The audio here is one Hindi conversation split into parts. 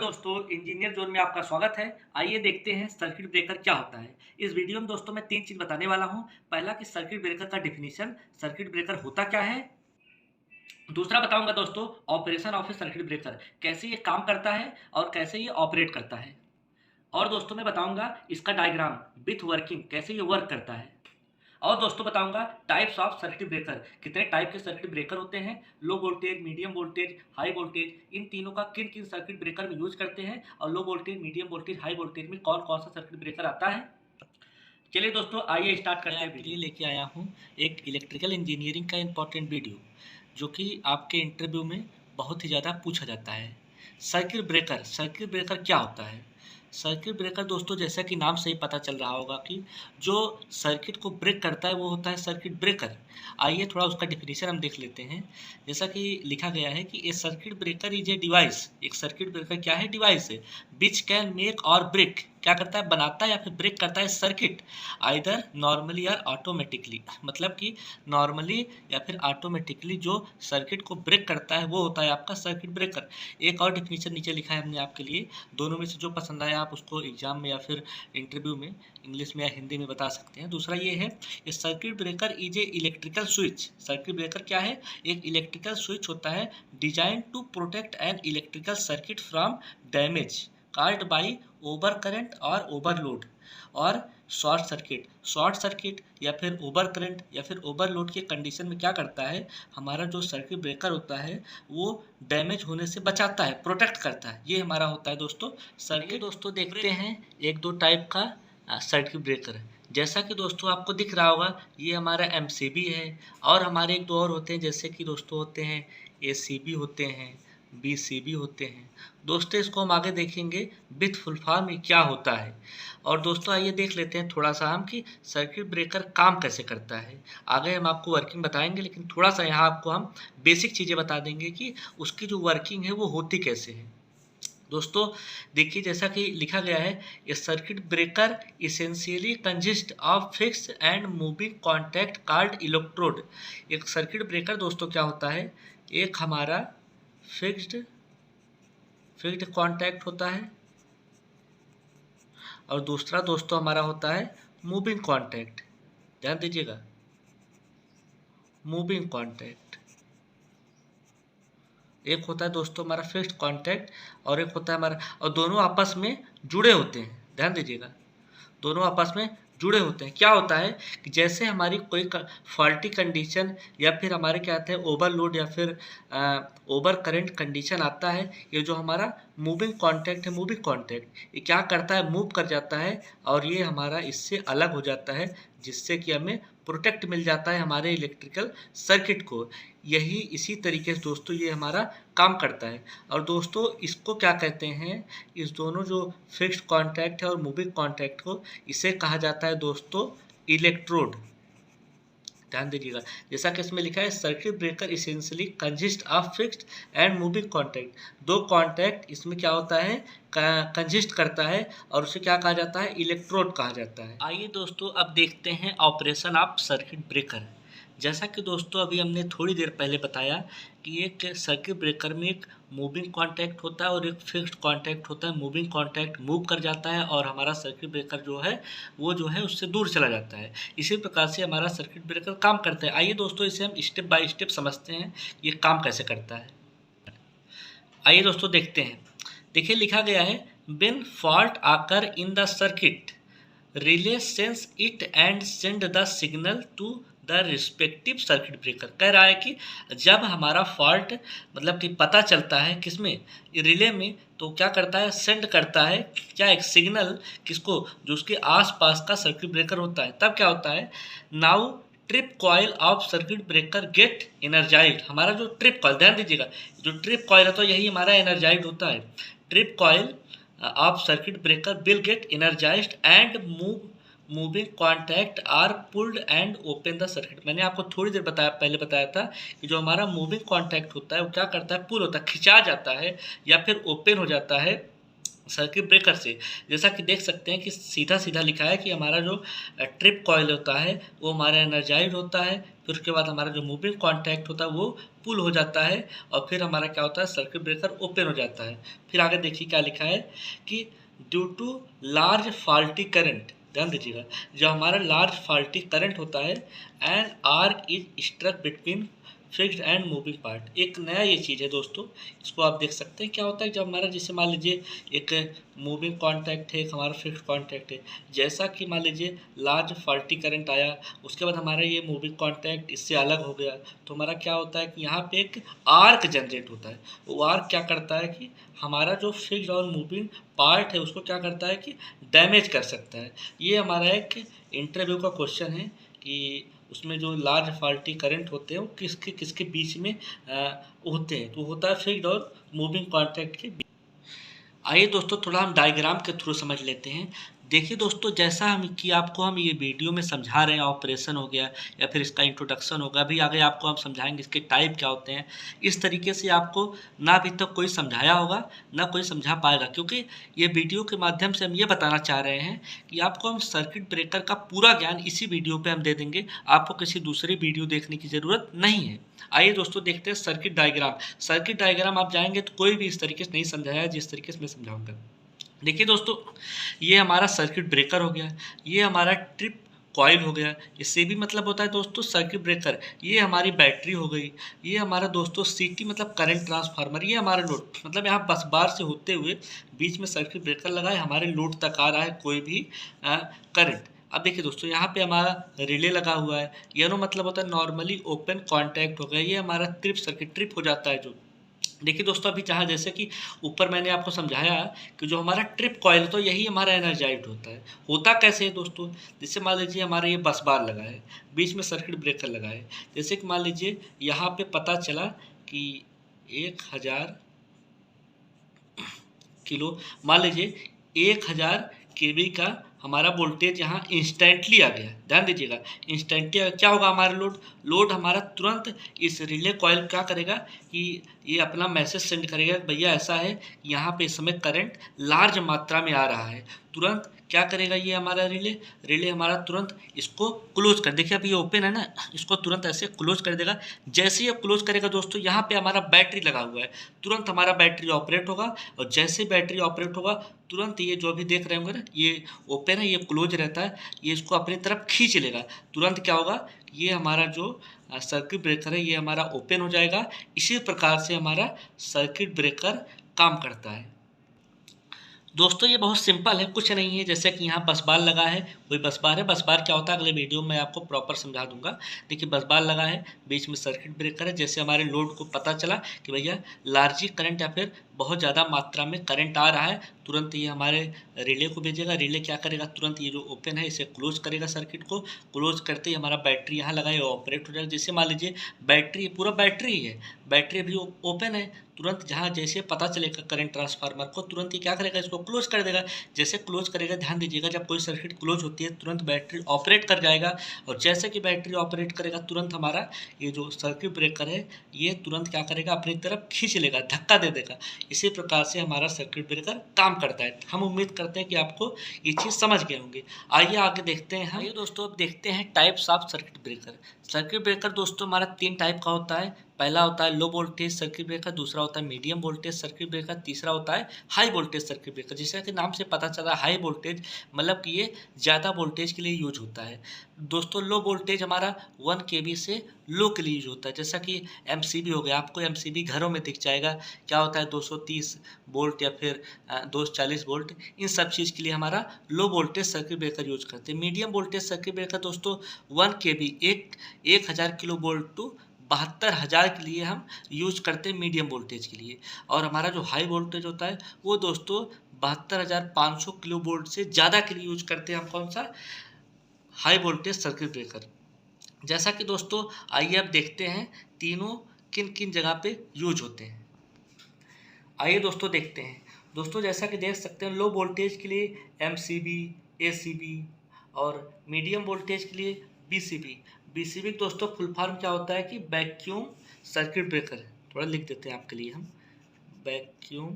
दोस्तों, इंजीनियर जोन में आपका स्वागत है। आइए देखते हैं सर्किट ब्रेकर क्या होता है। इस वीडियो में दोस्तों मैं 3 चीज़ बताने वाला हूँ। पहला कि सर्किट ब्रेकर का डेफिनिशन, सर्किट ब्रेकर होता क्या है। दूसरा बताऊँगा दोस्तों operation of A circuit breaker, कैसे ये काम करता है और कैसे ये ऑपरेट करता है। और दोस्तों मैं बताऊँगा इसका डायग्राम विथ वर्किंग, कैसे ये वर्क करता है। और दोस्तों बताऊंगा टाइप्स ऑफ सर्किट ब्रेकर, कितने टाइप के सर्किट ब्रेकर होते हैं, low voltage, medium voltage, high voltage, इन तीनों का किन किन सर्किट ब्रेकर में यूज करते हैं और लो voltage, medium voltage, high voltage में कौन कौन सा सर्किट ब्रेकर आता है। चलिए दोस्तों आइए स्टार्ट करते हैं। वीडियो लेके आया हूँ एक इलेक्ट्रिकल इंजीनियरिंग का इंपॉर्टेंट वीडियो, जो कि आपके इंटरव्यू में बहुत ही ज़्यादा पूछा जाता है। सर्किट ब्रेकर क्या होता है। सर्किट ब्रेकर दोस्तों जैसा कि नाम से ही पता चल रहा होगा कि जो सर्किट को ब्रेक करता है वो होता है सर्किट ब्रेकर। आइए थोड़ा उसका डेफिनेशन हम देख लेते हैं। जैसा कि लिखा गया है कि a circuit breaker is a device, एक सर्किट ब्रेकर क्या है, डिवाइस है, विच कैन मेक और ब्रेक, क्या करता है, बनाता है या फिर ब्रेक करता है सर्किट, आइदर नॉर्मली और ऑटोमेटिकली, मतलब कि नॉर्मली या फिर ऑटोमेटिकली जो सर्किट को ब्रेक करता है वो होता है आपका सर्किट ब्रेकर। एक और डिफिनीशन नीचे लिखा है हमने आपके लिए, दोनों में से जो पसंद आया आप उसको एग्जाम में या फिर इंटरव्यू में इंग्लिश में या हिंदी में बता सकते हैं। दूसरा ये है, ये circuit breaker is a electrical switch. Circuit breaker क्या है, एक इलेक्ट्रिकल स्विच होता है design to protect an electrical circuit from damage caused by over current और ओवरलोड और शॉर्ट सर्किट या फिर ओवर करंट या फिर ओवरलोड के कंडीशन में क्या करता है, हमारा जो सर्किट ब्रेकर होता है वो डैमेज होने से बचाता है, प्रोटेक्ट करता है। ये हमारा होता है दोस्तों सर्किट। दोस्तों देखते हैं एक दो टाइप का सर्किट ब्रेकर। जैसा कि दोस्तों आपको दिख रहा होगा ये हमारा एमसीबी है, और हमारे एक दो और होते हैं जैसे कि दोस्तों होते हैं एसीबी होते हैं, बीसीबी होते हैं। दोस्तों इसको हम आगे देखेंगे विथ फुल फॉर्म में क्या होता है। और दोस्तों आइए देख लेते हैं थोड़ा सा हम कि सर्किट ब्रेकर काम कैसे करता है। आगे हम आपको वर्किंग बताएंगे, लेकिन थोड़ा सा यहाँ आपको हम बेसिक चीज़ें बता देंगे कि उसकी जो वर्किंग है वो होती कैसे है। दोस्तों देखिए जैसा कि लिखा गया है, ये circuit breaker essentially consist of fixed and moving contact called electrode. एक सर्किट ब्रेकर दोस्तों क्या होता है, एक हमारा फिक्स्ड कॉन्टैक्ट होता है और दूसरा दोस्तों हमारा होता है मूविंग कॉन्टैक्ट। ध्यान दीजिएगा, मूविंग कॉन्टैक्ट। एक होता है दोस्तों हमारा फिक्स्ड कॉन्टैक्ट और एक होता है हमारा, और दोनों आपस में जुड़े होते हैं। ध्यान दीजिएगा, दोनों आपस में जुड़े होते हैं। क्या होता है कि जैसे हमारी कोई फॉल्टी कंडीशन या फिर हमारे क्या आते हैं ओवरलोड या फिर ओवर करंट कंडीशन आता है, ये जो हमारा मूविंग कॉन्टैक्ट है, मूविंग कॉन्टैक्ट ये क्या करता है, मूव कर जाता है और ये हमारा इससे अलग हो जाता है, जिससे कि हमें प्रोटेक्ट मिल जाता है हमारे इलेक्ट्रिकल सर्किट को। यही इसी तरीके से दोस्तों ये हमारा काम करता है। और दोस्तों इसको क्या कहते हैं, इस दोनों जो फिक्स्ड कॉन्टैक्ट है और मूविंग कॉन्टैक्ट को, इसे कहा जाता है दोस्तों इलेक्ट्रोड। ध्यान दीजिएगा, जैसा कि इसमें लिखा है circuit breaker essentially consist of fixed and moving contact. दो कॉन्टैक्ट इसमें क्या होता है, कंसिस्ट करता है और उसे क्या कहा जाता है, इलेक्ट्रोड कहा जाता है। आइए दोस्तों अब देखते हैं ऑपरेशन ऑफ सर्किट ब्रेकर। जैसा कि दोस्तों अभी हमने थोड़ी देर पहले बताया कि एक सर्किट ब्रेकर में एक मूविंग कॉन्टैक्ट होता है और एक फिक्स्ड कॉन्टैक्ट होता है। मूविंग कॉन्टैक्ट मूव कर जाता है और हमारा सर्किट ब्रेकर जो है वो जो है उससे दूर चला जाता है। इसी प्रकार से हमारा सर्किट ब्रेकर काम करता है। आइए दोस्तों इसे हम स्टेप बाय स्टेप समझते हैं ये काम कैसे करता है। आइए दोस्तों देखते हैं। देखिए लिखा गया है, when fault occur in the circuit relay sense it and send the signal to the respective circuit breaker. कह रहा है कि जब हमारा फॉल्ट मतलब कि पता चलता है किसमें, रिले में, तो क्या करता है, सेंड करता है क्या, एक सिग्नल किसको, जो उसके आसपास का सर्किट ब्रेकर होता है। तब क्या होता है, now trip coil of circuit breaker get energised. हमारा जो ट्रिप कॉइल, ध्यान दीजिएगा, जो ट्रिप कॉइल है तो यही हमारा एनर्जाइज्ड होता है। Trip coil of circuit breaker will get energised and moving contact are pulled and open the circuit. मैंने आपको थोड़ी देर पहले बताया था कि जो हमारा मूविंग कॉन्टैक्ट होता है वो क्या करता है, पुल होता है, खिंचा जाता है या फिर ओपन हो जाता है सर्किट ब्रेकर से। जैसा कि देख सकते हैं कि सीधा सीधा लिखा है कि हमारा जो ट्रिप कॉइल होता है वो हमारा एनर्जाइज्ड होता है, फिर उसके बाद हमारा जो मूविंग कॉन्टैक्ट होता है वो पुल हो जाता है और फिर हमारा क्या होता है, सर्किट ब्रेकर ओपन हो जाता है। फिर आगे देखिए क्या लिखा है कि due to large faulty current, ध्यान दीजिएगा, जो हमारा लार्ज फॉल्टी करंट होता है and arc is struck between fixed and moving part. एक नया ये चीज़ है दोस्तों, इसको आप देख सकते हैं। क्या होता है जब हमारा, जैसे मान लीजिए एक मूविंग कॉन्टैक्ट है, एक हमारा फिक्स्ड कॉन्टैक्ट है, जैसा कि मान लीजिए लार्ज फॉल्टी करंट आया, उसके बाद हमारा ये मूविंग कॉन्टैक्ट इससे अलग हो गया, तो हमारा क्या होता है कि यहाँ पे एक आर्क जनरेट होता है। वो आर्क क्या करता है कि हमारा जो फिक्स्ड और मूविंग पार्ट है उसको क्या करता है कि डैमेज कर सकता है। ये हमारा एक इंटरव्यू का क्वेश्चन है कि उसमें जो लार्ज फॉल्टी करंट होते हैं वो किसके किसके बीच में होते हैं, तो होता है फिक्स्ड और मूविंग कॉन्टैक्ट के बीच। आइए दोस्तों थोड़ा हम डायग्राम के थ्रू समझ लेते हैं। देखिए दोस्तों, जैसा हम कि आपको हम ये वीडियो में समझा रहे हैं, ऑपरेशन हो गया या फिर इसका इंट्रोडक्शन होगा, अभी आगे आपको हम समझाएंगे इसके टाइप क्या होते हैं। इस तरीके से आपको ना अभी तक कोई समझाया होगा ना कोई समझा पाएगा, क्योंकि ये वीडियो के माध्यम से हम ये बताना चाह रहे हैं कि आपको हम सर्किट ब्रेकर का पूरा ज्ञान इसी वीडियो पर हम दे देंगे, आपको किसी दूसरी वीडियो देखने की ज़रूरत नहीं है। आइए दोस्तों देखते हैं सर्किट डायग्राम। सर्किट डायग्राम आप जाएंगे तो कोई भी इस तरीके से नहीं समझाया जिस तरीके से मैं समझाऊंगा। देखिए दोस्तों, ये हमारा सर्किट ब्रेकर हो गया, ये हमारा ट्रिप कॉइल हो गया, इससे भी मतलब होता है दोस्तों सर्किट ब्रेकर। ये हमारी बैटरी हो गई, ये हमारा दोस्तों सीटी मतलब करंट ट्रांसफार्मर, ये हमारा लोड, मतलब यहाँ बस बार से होते हुए बीच में सर्किट ब्रेकर लगा है, हमारे लोड तक आ रहा है कोई भी करंट। अब देखिए दोस्तों, यहाँ पे हमारा रिले लगा हुआ है, ये नो मतलब होता है नॉर्मली ओपन कॉन्टैक्ट हो गया, ये हमारा ट्रिप सर्किट ट्रिप हो जाता है जो। देखिए दोस्तों, अभी जहाँ जैसे कि ऊपर मैंने आपको समझाया कि जो हमारा ट्रिप कॉइल तो यही हमारा एनर्जाइज्ड होता है। होता कैसे है दोस्तों, जैसे मान लीजिए हमारा ये बस बार लगा है, बीच में सर्किट ब्रेकर लगा है, जैसे कि मान लीजिए यहाँ पे पता चला कि 1000 किलो, मान लीजिए 1000 केवी का हमारा वोल्टेज यहाँ इंस्टेंटली आ गया। ध्यान दीजिएगा, इंस्टेंटली क्या होगा, हमारा लोड हमारा तुरंत इस रिले कॉइल क्या करेगा कि ये अपना मैसेज सेंड करेगा, भैया ऐसा है यहाँ पे इस समय करंट लार्ज मात्रा में आ रहा है। तुरंत क्या करेगा ये हमारा रिले हमारा तुरंत इसको क्लोज कर, देखिए अभी ये ओपन है ना, इसको तुरंत ऐसे क्लोज कर देगा। जैसे ही अब क्लोज करेगा दोस्तों, यहाँ पे हमारा बैटरी लगा हुआ है, तुरंत हमारा बैटरी ऑपरेट होगा, और जैसे बैटरी ऑपरेट होगा तुरंत ये जो अभी देख रहे होंगे ना, ये ओपन है, ये क्लोज रहता है, ये इसको अपनी तरफ खींच लेगा। तुरंत क्या होगा, ये हमारा जो सर्किट ब्रेकर है ये हमारा ओपन हो जाएगा। इसी प्रकार से हमारा सर्किट ब्रेकर काम करता है। दोस्तों ये बहुत सिंपल है, कुछ नहीं है, जैसे कि यहाँ बस बार लगा है, कोई बस बार है, बस बार क्या होता है अगले वीडियो में आपको प्रॉपर समझा दूंगा। देखिए बस बार लगा है, बीच में सर्किट ब्रेकर है, जैसे हमारे लोड को पता चला कि भैया लार्जी करंट या फिर बहुत ज़्यादा मात्रा में करंट आ रहा है, तुरंत ये हमारे रिले को भेजेगा। रिले क्या करेगा, तुरंत ये जो ओपन है इसे क्लोज करेगा, सर्किट को क्लोज करते ही हमारा बैटरी यहाँ लगा है ऑपरेट हो जाएगा। जैसे मान लीजिए बैटरी पूरा बैटरी ही है, बैटरी अभी ओपन है, तुरंत जहाँ जैसे पता चलेगा करंट ट्रांसफार्मर को, तुरंत ही क्या करेगा, इसको क्लोज कर देगा। जैसे क्लोज करेगा, ध्यान दीजिएगा, जब कोई सर्किट क्लोज होती है तुरंत बैटरी ऑपरेट कर जाएगा, और जैसे कि बैटरी ऑपरेट करेगा तुरंत हमारा ये जो सर्किट ब्रेकर है ये तुरंत क्या करेगा, अपनी तरफ खींच लेगा, धक्का दे देगा। इसी प्रकार से हमारा सर्किट ब्रेकर काम करता है। हम उम्मीद करते हैं कि आपको ये चीज़ समझ गए होंगे। आइए आगे देखते हैं। आइए दोस्तों अब देखते हैं types of circuit breaker. Circuit breaker दोस्तों हमारा 3 टाइप का होता है। पहला होता है लो वोल्टेज सर्किट ब्रेकर, दूसरा होता है मीडियम वोल्टेज सर्किट ब्रेकर, तीसरा होता है हाई वोल्टेज सर्किट ब्रेकर। जैसा कि नाम से पता चला हाई वोल्टेज मतलब कि ये ज़्यादा वोल्टेज के लिए यूज होता है। दोस्तों लो वोल्टेज हमारा 1 kV से लो के लिए यूज होता है, जैसा कि MCB हो गया, आपको MCB घरों में दिख जाएगा, क्या होता है 230 वोल्ट या फिर 240 वोल्ट, इन सब चीज़ के लिए हमारा low voltage circuit breaker use करते हैं। मीडियम वोल्टेज सर्किट ब्रेकर दोस्तों 1 kV 1000 किलो वोल्ट टू 72,000 के लिए हम यूज करते हैं मीडियम वोल्टेज के लिए। और हमारा जो हाई वोल्टेज होता है वो दोस्तों 72,500 किलो वोल्ट से ज़्यादा के लिए यूज करते हैं हम कौन सा, हाई वोल्टेज सर्किट ब्रेकर। जैसा कि दोस्तों आइए अब देखते हैं तीनों किन किन जगह पे यूज होते हैं। आइए दोस्तों देखते हैं। दोस्तों जैसा कि देख सकते हैं लो वोल्टेज के लिए MCB, ACB, और मीडियम वोल्टेज के लिए BCB। BCB दोस्तों फुल फॉर्म क्या होता है कि वैक्यूम सर्किट ब्रेकर। थोड़ा लिख देते हैं आपके लिए हम, वैक्यूम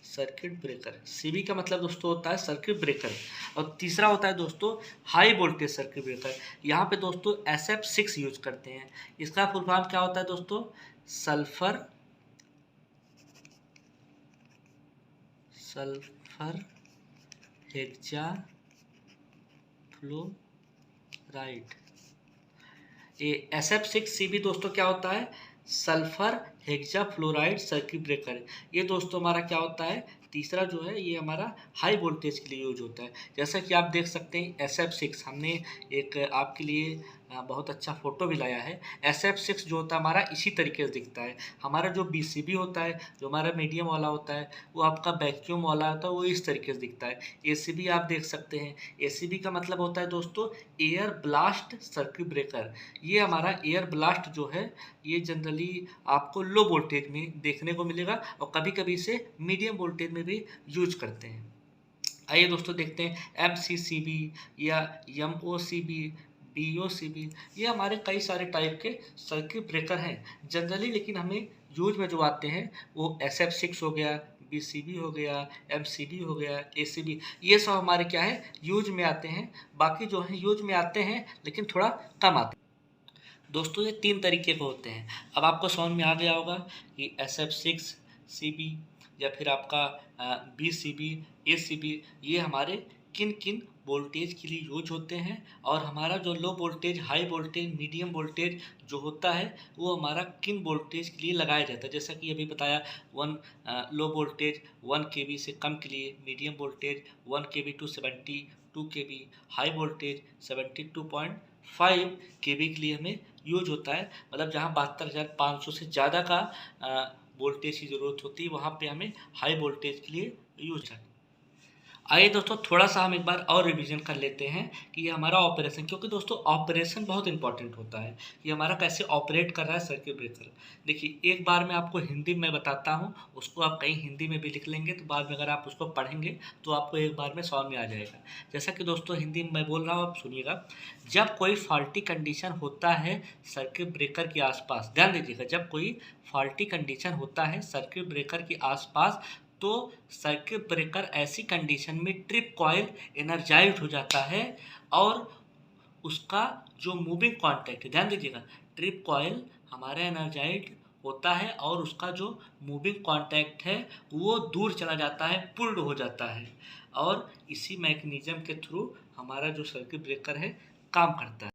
सर्किट ब्रेकर। सीबी का मतलब दोस्तों होता है सर्किट ब्रेकर। और तीसरा होता है दोस्तों हाई वोल्टेज सर्किट ब्रेकर। यहाँ पे दोस्तों SF6 यूज करते हैं। इसका फुल फॉर्म क्या होता है दोस्तों? Sulphur hexa fluoride. ये SF6CB दोस्तों क्या होता है? Sulphur hexa fluoride circuit breaker. ये दोस्तों हमारा क्या होता है? तीसरा जो है ये हमारा हाई वोल्टेज के लिए यूज होता है। जैसा कि आप देख सकते हैं SF6 हमने एक आपके लिए बहुत अच्छा फोटो भी लाया है। SF6 जो होता है हमारा इसी तरीके से दिखता है। हमारा जो BCB होता है, जो हमारा मीडियम वाला होता है, वो आपका वैक्यूम वाला होता है, वो इस तरीके से दिखता है। ACB आप देख सकते हैं। ACB का मतलब होता है दोस्तों एयर ब्लास्ट सर्किट ब्रेकर। ये हमारा एयर ब्लास्ट जो है ये जनरली आपको लो वोल्टेज में देखने को मिलेगा और कभी कभी इसे मीडियम वोल्टेज में भी यूज करते हैं। आइए दोस्तों देखते हैं MCCB या MOCB, BOCB। ये हमारे कई सारे टाइप के सर्किट ब्रेकर हैं जनरली, लेकिन हमें यूज में जो आते हैं वो SF6 हो गया, BCB हो गया, MCB हो गया, ACB। ये सब हमारे क्या है यूज में आते हैं। बाकी जो है यूज में आते हैं लेकिन थोड़ा कम आते हैं। दोस्तों ये 3 तरीके के होते हैं। अब आपको समझ में आ गया होगा कि SF6CB या फिर आपका BCB, ACB ये हमारे किन किन वोल्टेज के लिए यूज होते हैं, और हमारा जो low voltage, high voltage, medium voltage जो होता है वो हमारा किन वोल्टेज के लिए लगाया जाता है। जैसा कि अभी बताया लो वोल्टेज 1 kV से कम के लिए, medium voltage 1 kV to 72 kV, high voltage 72.5 kV के लिए हमें यूज होता है। मतलब जहाँ 72,500 से ज़्यादा का वोल्टेज की ज़रूरत होती है वहाँ पे हमें हाई वोल्टेज के लिए यूज है। आइए दोस्तों थोड़ा सा हम एक बार और रिवीजन कर लेते हैं कि ये हमारा ऑपरेशन, क्योंकि दोस्तों ऑपरेशन बहुत इंपॉर्टेंट होता है कि हमारा कैसे ऑपरेट कर रहा है सर्किट ब्रेकर। देखिए एक बार मैं आपको हिंदी में बताता हूँ, उसको आप कहीं हिंदी में भी लिख लेंगे तो बाद में अगर आप उसको पढ़ेंगे तो आपको एक बार में समझ में आ जाएगा। जैसा कि दोस्तों हिंदी में मैं बोल रहा हूँ, आप सुनिएगा। जब कोई फॉल्टी कंडीशन होता है सर्किट ब्रेकर के आसपास, ध्यान दीजिएगा, जब कोई फॉल्टी कंडीशन होता है सर्किट ब्रेकर के आसपास तो सर्किट ब्रेकर ऐसी कंडीशन में ट्रिप कॉइल एनर्जाइज्ड हो जाता है और उसका जो मूविंग कॉन्टैक्ट है, ध्यान दीजिएगा, ट्रिप कॉइल हमारा एनर्जाइज्ड होता है और उसका जो मूविंग कॉन्टैक्ट है वो दूर चला जाता है, पुल्ड हो जाता है, और इसी मैकेनिज्म के थ्रू हमारा जो सर्किट ब्रेकर है काम करता है।